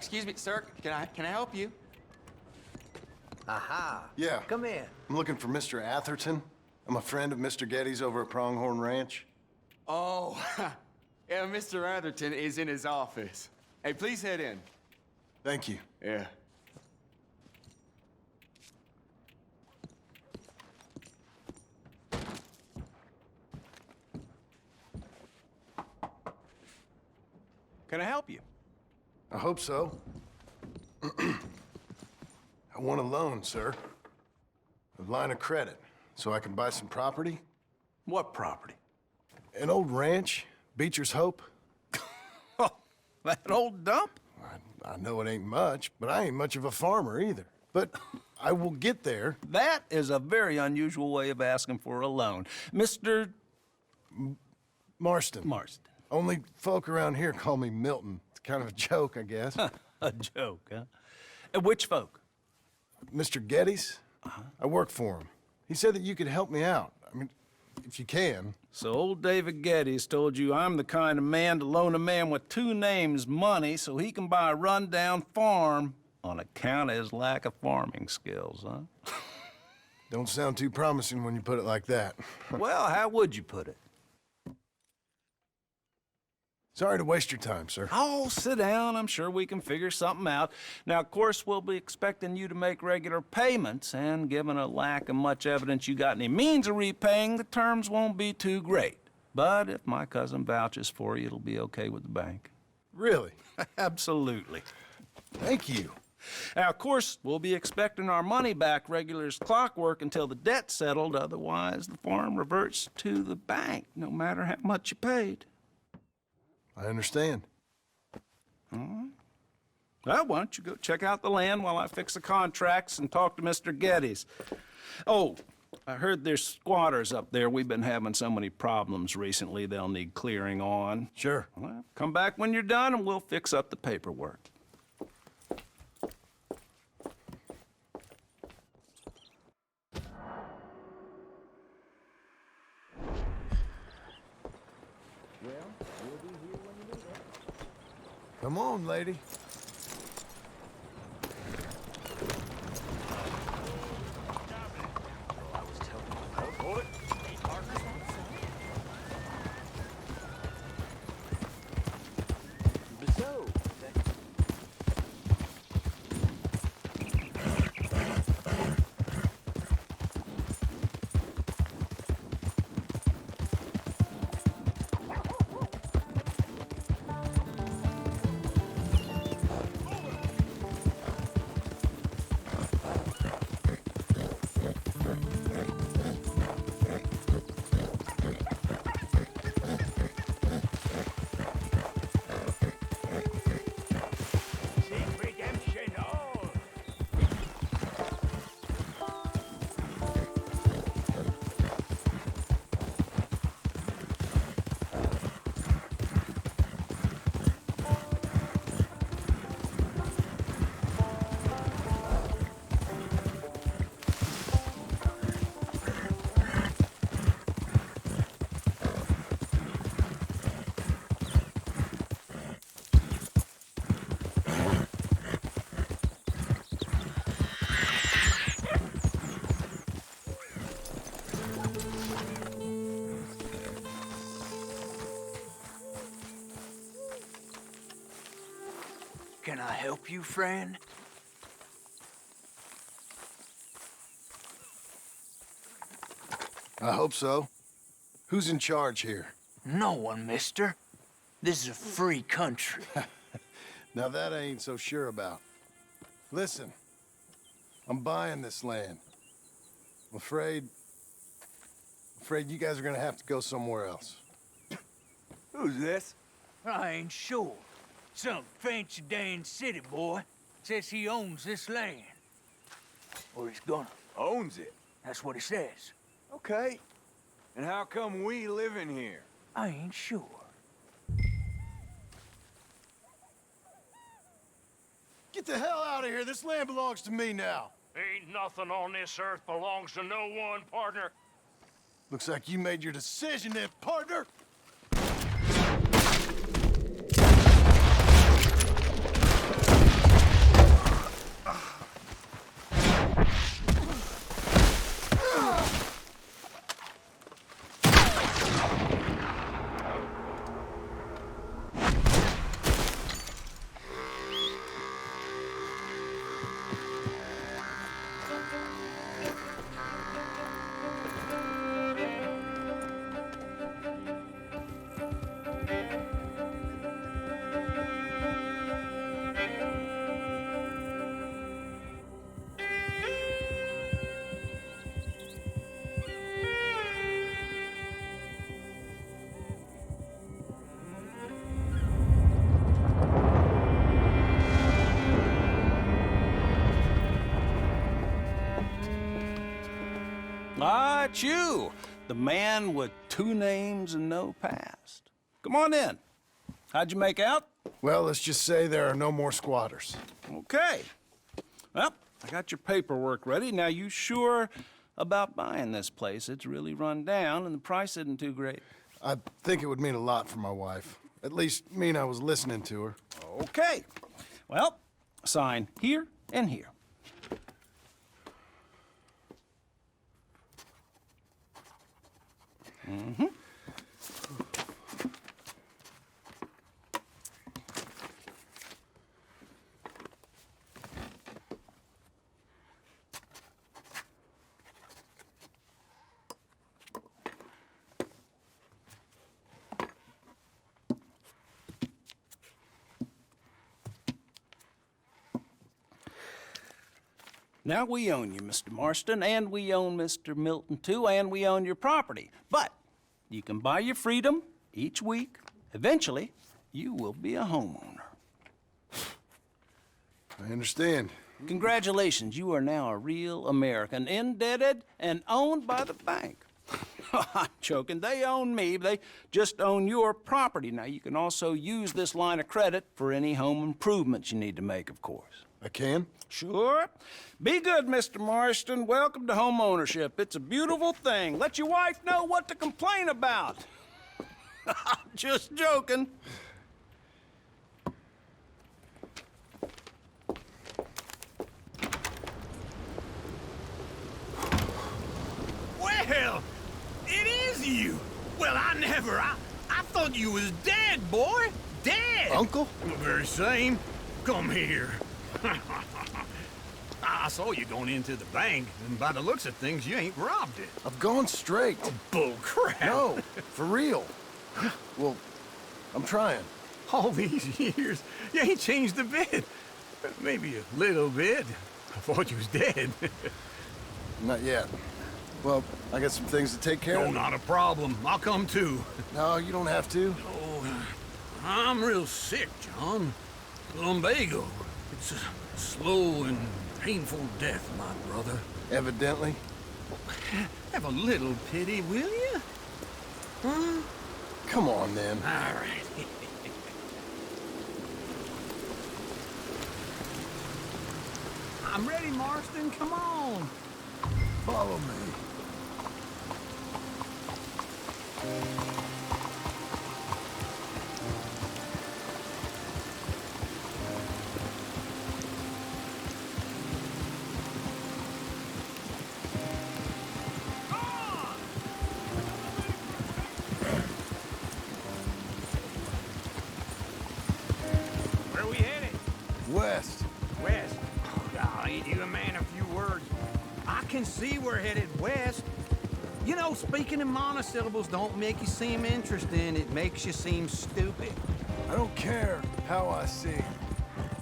excuse me, sir. Can I help you? Aha. Yeah. Come in. I'm looking for Mr. Atherton. I'm a friend of Mr. Getty's over at Pronghorn Ranch. Oh, yeah, Mr. Atherton is in his office. Hey, please head in. Thank you. Yeah. Can I help you? I hope so. I want a loan, sir. A line of credit, so I can buy some property. What property? An old ranch, Beecher's Hope. Oh, that old dump? I know it ain't much, but I ain't much of a farmer either. But I will get there. That is a very unusual way of asking for a loan. Mr. Marston. Marston. Only folk around here call me Milton. It's kind of a joke, I guess. A joke, huh? And which folk? Mr. Getty's? I work for him. He said that you could help me out. I mean, if you can. So old David Geddes told you I'm the kind of man to loan a man with two names money so he can buy a rundown farm on account of his lack of farming skills, huh? Don't sound too promising when you put it like that. Well, how would you put it? Sorry to waste your time, sir. Oh, sit down. I'm sure we can figure something out. Now, of course, we'll be expecting you to make regular payments, and given a lack of much evidence you got any means of repaying, the terms won't be too great. But if my cousin vouches for you, it'll be okay with the bank. Really? Absolutely. Thank you. Now, of course, we'll be expecting our money back regular as clockwork until the debt's settled. Otherwise, the farm reverts to the bank, no matter how much you paid. I understand. All right. Well, why don't you go check out the land while I fix the contracts and talk to Mr. Geddes. Oh, I heard there's squatters up there. We've been having so many problems recently, they'll need clearing on. Sure. Well, come back when you're done and we'll fix up the paperwork. Come on, lady. Can I help you, friend? I hope so. Who's in charge here? No one, mister. This is a free country. Now that I ain't so sure about. Listen, I'm buying this land. I'm afraid you guys are gonna have to go somewhere else. Who's this? I ain't sure. Some fancy Dan city boy says he owns this land. Or he's gonna. Owns it. That's what he says. Okay. And how come we live in here? I ain't sure. Get the hell out of here. This land belongs to me now. Ain't nothing on this earth belongs to no one, partner. Looks like you made your decision then, partner. about you? The man with 2 names and no past. Come on in. How'd you make out? Well, let's just say there are no more squatters. Okay. Well, I got your paperwork ready. Now, you sure about buying this place? It's really run down, and the price isn't too great. I think it would mean a lot for my wife. At least mean I was listening to her. Okay. Well, sign here and here. Mm-hmm. Now, we own you, Mr. Marston, and we own Mr. Milton, too, and we own your property. But you can buy your freedom each week. Eventually, you will be a homeowner. I understand. Congratulations, you are now a real American, indebted and owned by the bank. I'm joking. They own me. They just own your property. Now, you can also use this line of credit for any home improvements you need to make, of course. I can? Sure. Be good, Mr. Marston. Welcome to home ownership. It's a beautiful thing. Let your wife know what to complain about. Just joking. Well, it is you. Well, I thought you was dead, boy. Dead. Uncle? The very same. Come here. I saw you going into the bank, and by the looks of things, you ain't robbed it. I've gone straight. Bull crap. No, for real. Well, I'm trying. All these years, you ain't changed a bit. Maybe a little bit. I thought you was dead. Not yet. Well, I got some things to take care No, of. not a problem. I'll come too. No, you don't have to. Oh, I'm real sick, John. Lumbago. It's a slow and painful death, my brother. Evidently. Have a little pity, will you? Huh? Come on, then. All right. I'm ready, Marston. Come on. Follow me. Where are we headed? West. West. Oh, ain't you a man of few words? I can see we're headed west. You know, speaking in monosyllables don't make you seem interesting. It makes you seem stupid. I don't care how I see.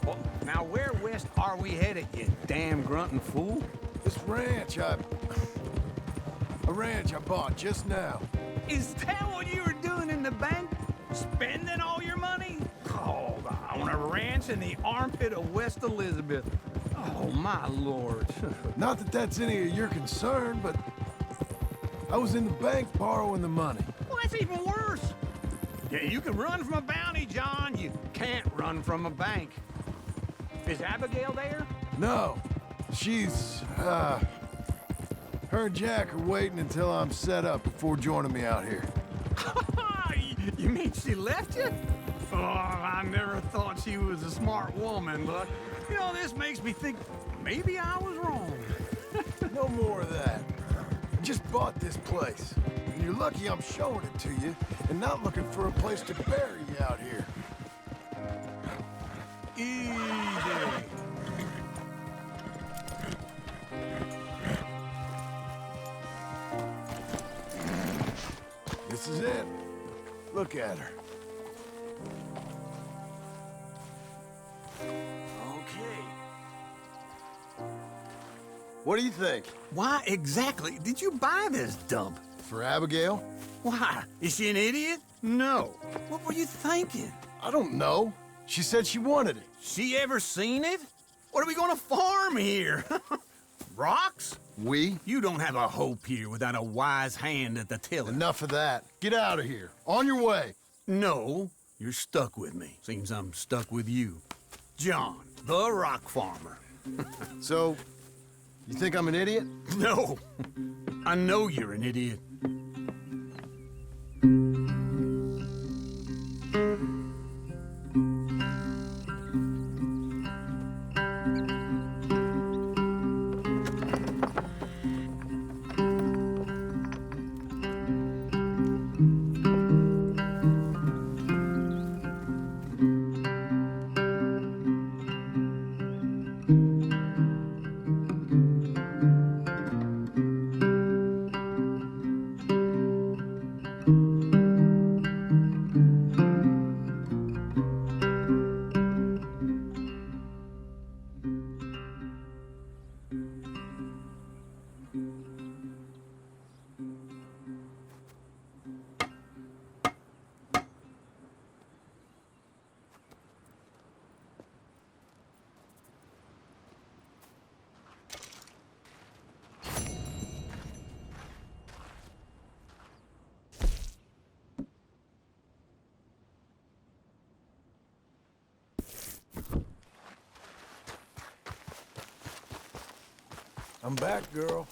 Well, now where west are we headed, you damn grunting fool? This ranch a ranch I bought just now. Is that what you were doing in the bank? Spending all your money? Oh, on a ranch in the armpit of West Elizabeth. Oh, my lord. Not that that's any of your concern, but I was in the bank borrowing the money. Well, that's even worse. Yeah, you can run from a bounty, John. You can't run from a bank. Is Abigail there? No, she's, her and Jack are waiting until I'm set up before joining me out here. You mean she left you? Oh, I never thought she was a smart woman, but, you know, this makes me think maybe I was wrong. No more of that. I just bought this place. And you're lucky I'm showing it to you and not looking for a place to bury you out here. Easy. This is it. Look at her. Okay. What do you think? Why exactly did you buy this dump? For Abigail? Why? Is she an idiot? No. What were you thinking? I don't know. She said she wanted it. She ever seen it? What are we gonna farm here? Rocks? We? You don't have a hope here without a wise hand at the tiller. Enough of that. Get out of here. On your way. No, you're stuck with me. Seems I'm stuck with you. John, the rock farmer. So, you think I'm an idiot? No, I know you're an idiot. I'm back, girl.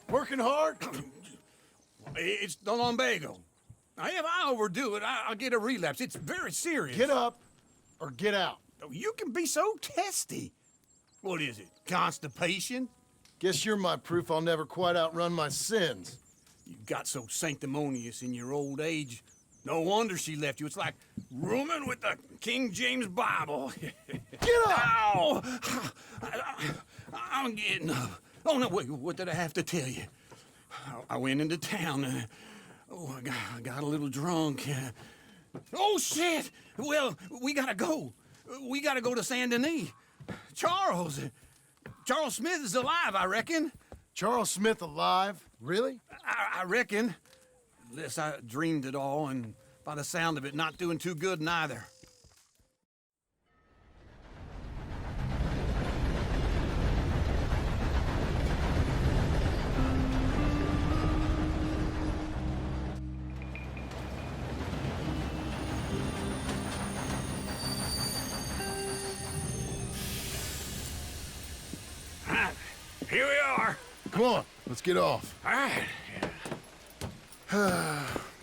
Working hard? It's the lumbago. If I overdo it, I'll get a relapse. It's very serious. Get up or get out. You can be so testy. What is it, constipation? Guess you're my proof I'll never quite outrun my sins. You got so sanctimonious in your old age. No wonder she left you. It's like rooming with the King James Bible. Get up! Ow! I'm getting up. Oh, no, wait, what did I have to tell you? I went into town. I got a little drunk. Oh, shit! Well, we gotta go. We gotta go to Saint Denis. Charles Smith is alive, I reckon. Charles Smith alive? Really? I reckon. Unless I dreamed it all, and by the sound of it, not doing too good neither. Here we are. Come on, let's get off. All right.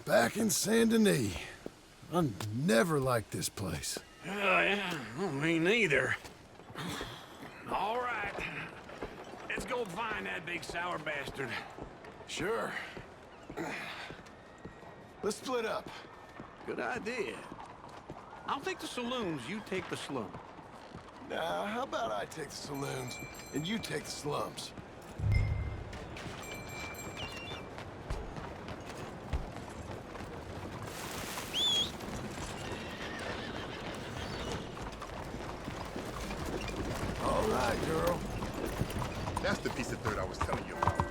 Back in Saint Denis. I never liked this place. Yeah, well, me neither. All right. Let's go find that big sour bastard. Sure. Let's split up. Good idea. I'll take the saloons, you take the slum. Now, how about I take the saloons and you take the slums? All right, girl. That's the piece of dirt I was telling you about.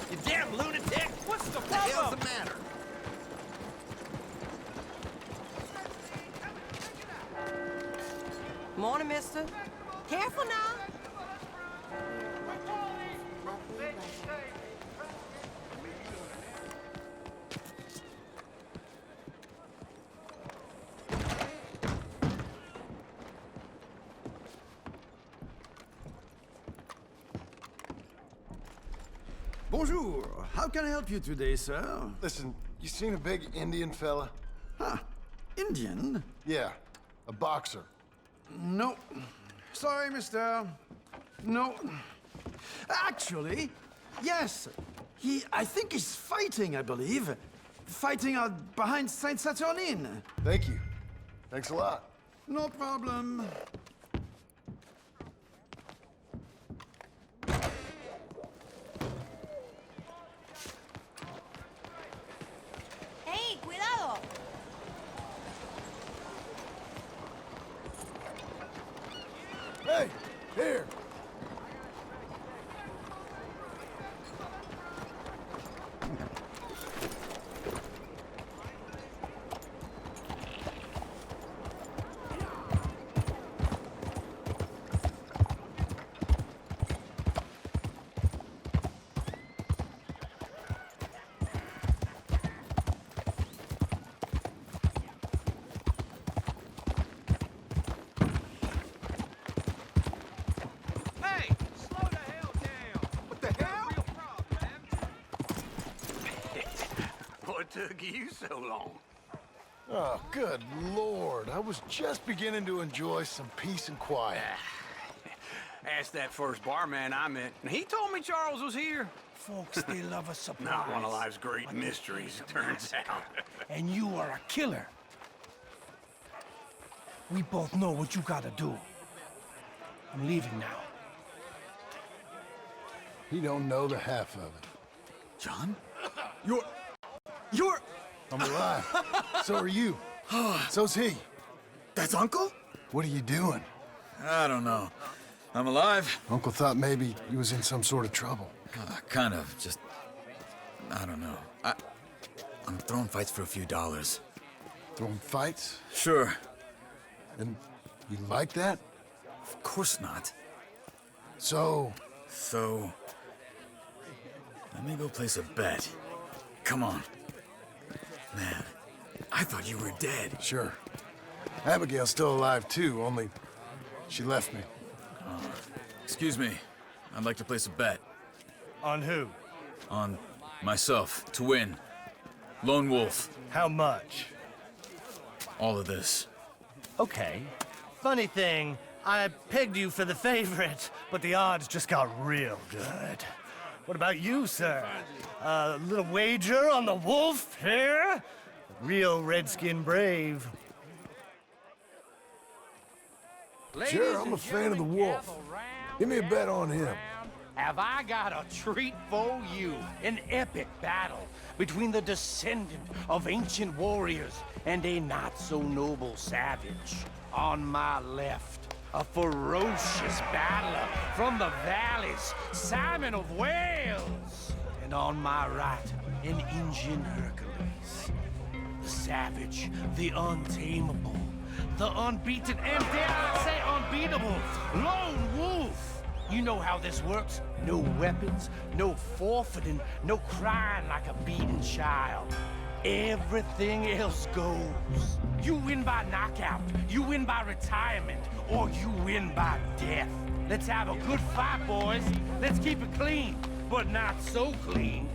You damn lunatic! What's the hell's the matter? Morning, mister. Careful now. Bonjour. How can I help you today, sir? Listen, you seen a big Indian fella? Huh. Indian? Yeah, A boxer. No. Sorry, mister. No. Actually, yes. I think he's fighting, I believe. Fighting out behind Saint Saturnin. Thank you. Thanks a lot. No problem. ¡Hey, cuidado! Hey, here. Hey, slow the hell down. What the hell? Real problem, man. What took you so long? Oh, good Lord. I was just beginning to enjoy some peace and quiet. Asked that first barman I met, and he told me Charles was here. Folks, they love a surprise. Not one of life's great mysteries, it turns out. And you are a killer. We both know what you gotta do. I'm leaving now. He don't know the half of it. John? You're... I'm alive. So are you. So's he. That's Uncle? What are you doing? I don't know. I'm alive. Uncle thought maybe he was in some sort of trouble. Kind of. Just... I don't know. I'm throwing fights for a few dollars. Throwing fights? Sure. And you like that? Of course not. So... So... Let me go place a bet. Come on. Man, I thought you were dead. Sure. Abigail's still alive too, only she left me. Excuse me. I'd like to place a bet. On who? On myself, to win. Lone Wolf. How much? All of this. Okay. Funny thing, I pegged you for the favorite, but the odds just got real good. What about you, sir? A little wager on the wolf here? Real redskin brave. Sure, I'm a fan of the wolf. Give me a bet on him. Have I got a treat for you? An epic battle between the descendant of ancient warriors and a not-so-noble savage. On my left, a ferocious battler from the valleys, Simon of Wales. And on my right, an Indian Hercules. The savage, the untamable, the unbeaten, and dare I say unbeatable, Lone Wolf. You know how this works. No weapons, no forfeiting, no crying like a beaten child. Everything else goes. You win by knockout, you win by retirement, or you win by death. Let's have a good fight, boys. Let's keep it clean, but not so clean.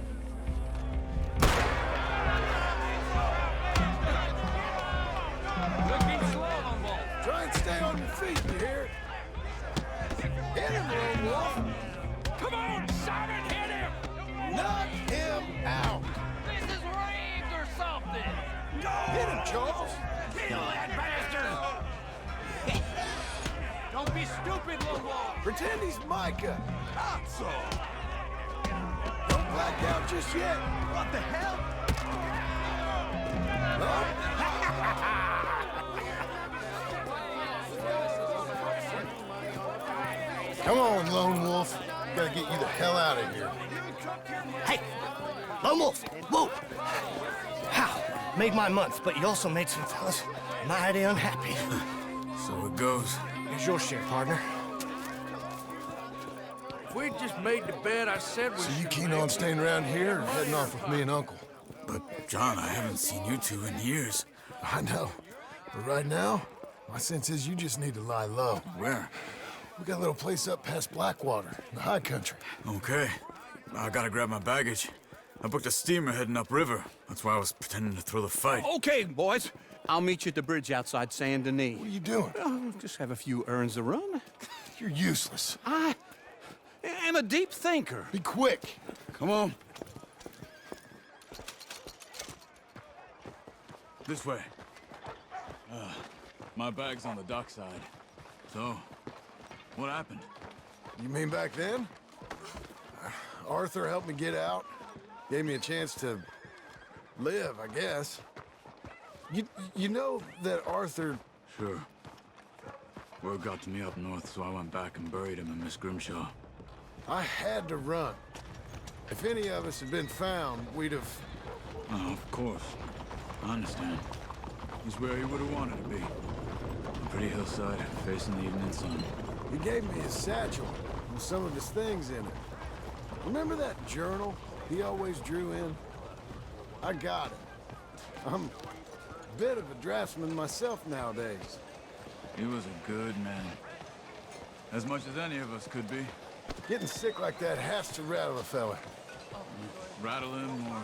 Looking slow, Humboldt. Try and stay on your feet, you hear? Hit him, Lone Wolf! Come on, Simon, hit him! Knock him out! This is rigged or something! Hit him, Charles! Kill that bastard! Don't be stupid, Lone Wolf! Pretend he's Micah. Not so. Don't black out just yet. What the hell? Come on, Lone Wolf. Gotta get you the hell out of here. Hey, Lone Wolf, whoa! How? Made my month, but you also made some fellas mighty unhappy. So it goes. Here's your share, partner. If we'd just made the bet I said we So you should keen make, on staying around here or heading off with me and Uncle? But, John, I haven't seen you two in years. I know. But right now, my sense is you just need to lie low. Where? We got a little place up past Blackwater, in the high country. Okay. I gotta grab my baggage. I booked a steamer heading upriver. That's why I was pretending to throw the fight. Okay, boys. I'll meet you at the bridge outside Saint Denis. What are you doing? Oh, just have a few errands to run. You're useless. I am a deep thinker. Be quick. Come on. This way. My bag's on the dockside. So, what happened? You mean back then? Arthur helped me get out. Gave me a chance to live, I guess. You know that Arthur... Sure. Word got to me up north, so I went back and buried him in Miss Grimshaw. I had to run. If any of us had been found, we'd have... Oh, of course. I understand. He's where he would have wanted to be. A pretty hillside, facing the evening sun. He gave me his satchel with some of his things in it. Remember that journal he always drew in? I got it. I'm a bit of a draftsman myself nowadays. He was a good man. As much as any of us could be. Getting sick like that has to rattle a fella. Rattle him or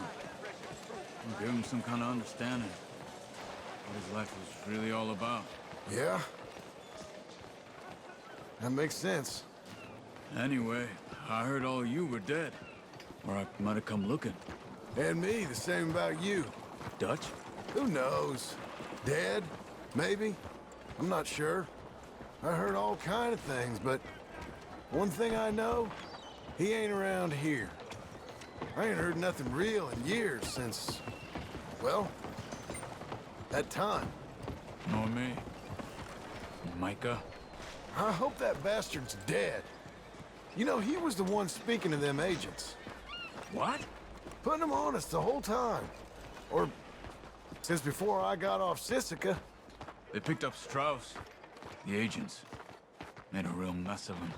give him some kind of understanding. What his life was really all about. Yeah? That makes sense. Anyway, I heard all you were dead. Or I might have come looking. And me, the same about you. Dutch? Who knows? Dead? Maybe? I'm not sure. I heard all kind of things, but one thing I know, he ain't around here. I ain't heard nothing real in years since, well, that time. Nor me. Micah? I hope that bastard's dead. You know, he was the one speaking to them agents. What? Putting them on us the whole time. Or since before I got off Sisika. They picked up Strauss. The agents. Made a real mess of him.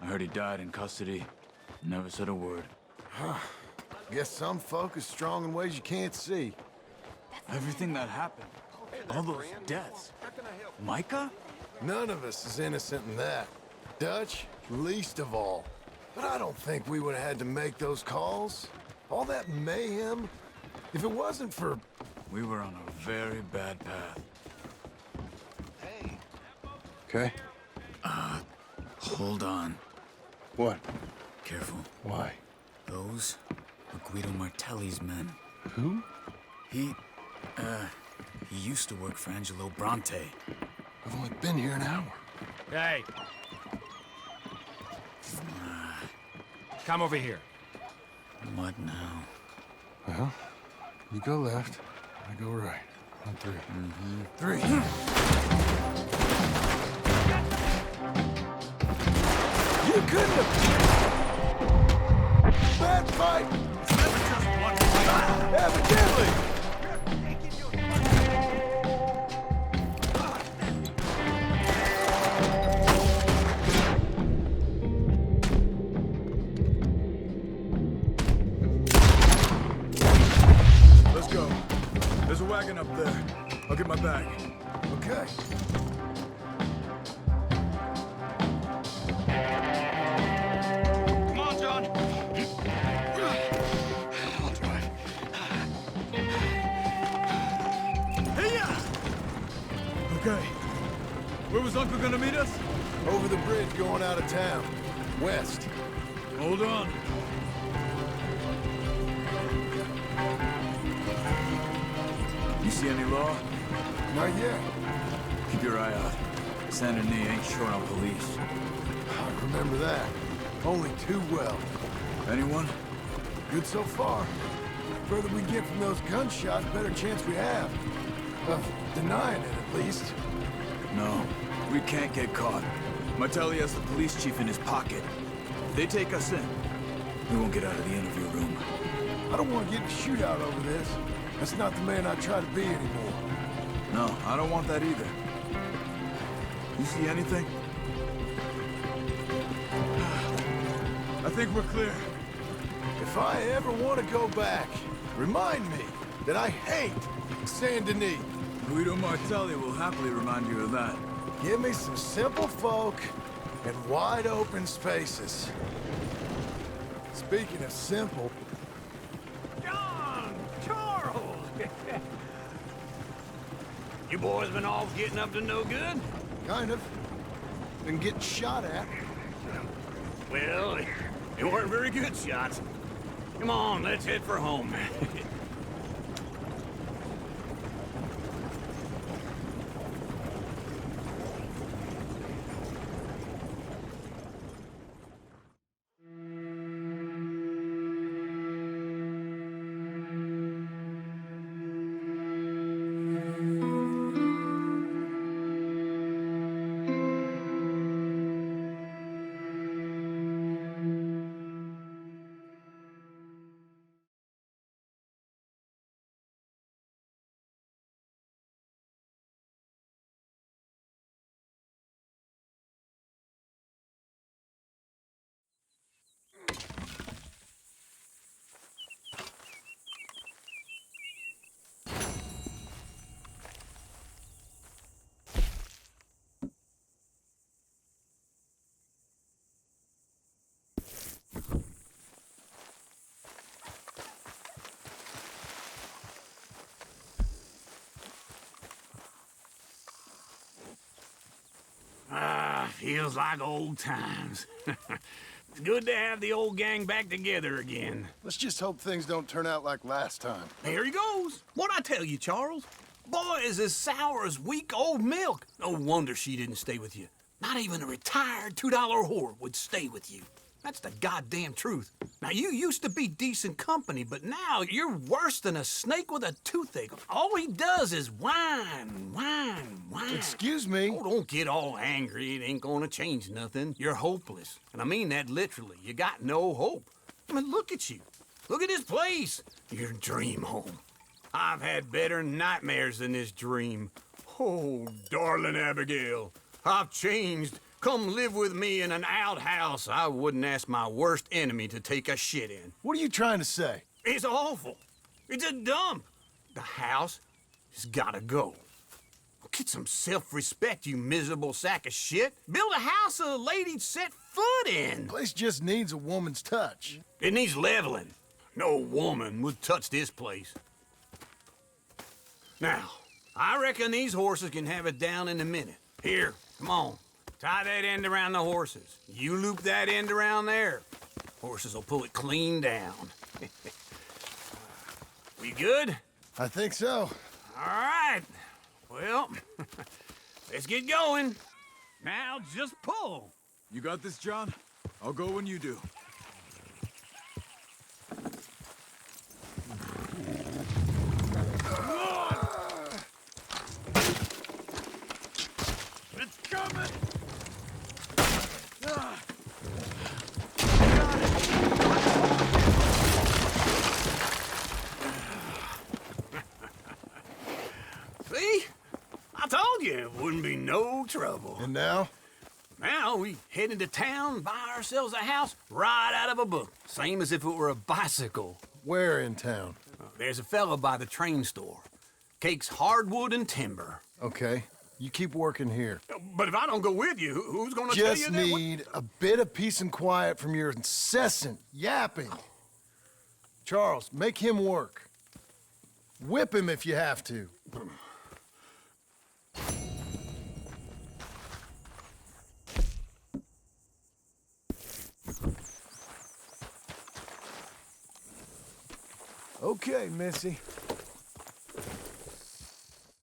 I heard he died in custody. Never said a word. Guess some folk is strong in ways you can't see. Everything that happened. All those deaths. Micah? None of us is innocent in that. Dutch, least of all. But I don't think we would have had to make those calls. All that mayhem. If it wasn't for... We were on a very bad path. Okay. Hold on. What? Careful. Why? Those were Guido Martelli's men. Who? He used to work for Angelo Bronte. I've only been here an hour. Hey. Come over here. What now? Well, you go left, I go right. On three. Three. You couldn't have... Bad fight! Evidently! Let's go. There's a wagon up there. I'll get my bag. Okay. Come on, John. I'll drive. Okay. Where was Uncle gonna meet us? Over the bridge going out of town. West. Hold on. You see any law? Not yet. Keep your eye out. Saint Denis ain't short on police. I remember that. Only too well. Anyone? Good so far. Further we get from those gunshots, better chance we have. Of denying it, at least. No, we can't get caught. Martelli has the police chief in his pocket. If they take us in, we won't get out of the interview room. I don't want to get in a shootout over this. That's not the man I try to be anymore. No, I don't want that either. You see anything? I think we're clear. If I ever want to go back, remind me that I hate Saint Denis. Guido Martelli will happily remind you of that. Give me some simple folk and wide open spaces. Speaking of simple, You boys been all getting up to no good? Kind of. Been getting shot at. Well, they weren't very good shots. Come on, let's head for home. Feels like old times. It's good to have the old gang back together again. Let's just hope things don't turn out like last time. There he goes. What'd I tell you, Charles? Boy is as sour as weak old milk. No wonder she didn't stay with you. Not even a retired $2 whore would stay with you. That's the goddamn truth. Now, you used to be decent company, but now you're worse than a snake with a toothache. All he does is whine, whine, whine. Excuse me? Oh, don't get all angry. It ain't gonna change nothing. You're hopeless. And I mean that literally. You got no hope. I mean, look at you. Look at this place. Your dream home. I've had better nightmares than this dream. Oh, darling Abigail, I've changed. Come live with me in an outhouse I wouldn't ask my worst enemy to take a shit in. What are you trying to say? It's awful. It's a dump. The house has gotta go. Get some self-respect, you miserable sack of shit. Build a house a lady'd set foot in. The place just needs a woman's touch. It needs leveling. No woman would touch this place. Now, I reckon these horses can have it down in a minute. Here, come on. Tie that end around the horses. You loop that end around there. Horses will pull it clean down. We good? I think so. All right. Well, let's get going. Now just pull. You got this, John? I'll go when you do. It's coming! See? I told you it wouldn't be no trouble. And now? Now we head into town, buy ourselves a house right out of a book. Same as if it were a bicycle. Where in town? There's a fella by the train store. Cakes hardwood and timber. Okay. You keep working here. But if I don't go with you, who's gonna tell you Just that? need a bit of peace and quiet from your incessant yapping. Charles, make him work. Whip him if you have to. Okay, Missy.